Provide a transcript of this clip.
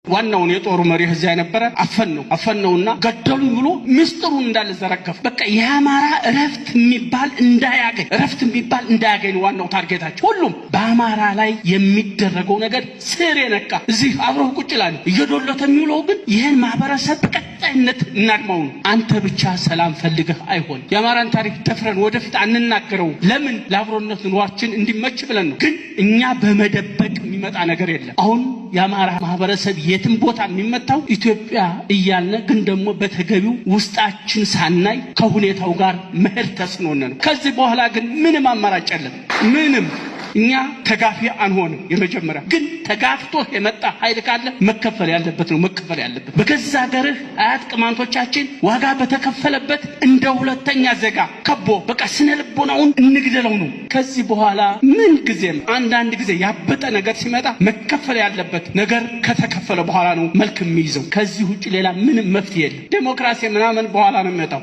ዋናውን የጦሩ መሪ ህዚያ ነበር አፈነውና ገደሉኝ ብሎ ምስጥሩን እንዳለ ዘረገፈ። በቃ የአማራ እረፍት የሚባል እንዳያገኝ ዋናው ታርጌታቸው ሁሉም በአማራ ላይ የሚደረገው ነገር ስር የነካ እዚህ አብረው ቁጭ ይላል እየዶለተ የሚውለው ግን ይሄን ማህበረሰብ በቀጣይነት እናድማው ነው። አንተ ብቻ ሰላም ፈልገህ አይሆን የአማራን ታሪክ ደፍረን ወደፊት አንናገረው። ለምን ለአብሮነት ኑሯችን እንዲመች ብለን ነው። ግን እኛ በመደበቅ የሚመጣ ነገር የለም። አሁን የአማራ ማህበረሰብ የትም ቦታ የሚመጣው ኢትዮጵያ እያልን ግን ደግሞ በተገቢው ውስጣችን ሳናይ ከሁኔታው ጋር መሄድ ተስኖነ ነው። ከዚህ በኋላ ግን ምንም አማራጭ የለም። ምንም እኛ ተጋፊ አንሆንም። የመጀመሪያ ግን ተጋፍቶ የመጣ ኃይል ካለ መከፈል ያለበት ነው። በገዛ ሀገርህ አያት ቅማንቶቻችን ዋጋ በተከፈለበት እንደ ሁለተኛ ዜጋ ከቦ በቃ ስነ ልቦናውን እንግደለው ነው። ከዚህ በኋላ ምን ጊዜም አንዳንድ ጊዜ ያበጠ ነገር ሲመጣ መከፈል ያለበት ነገር ከተከፈለ በኋላ ነው መልክ የሚይዘው። ከዚህ ውጪ ሌላ ምንም መፍትሄ የለም። ዲሞክራሲ ምናምን በኋላ ነው የሚመጣው።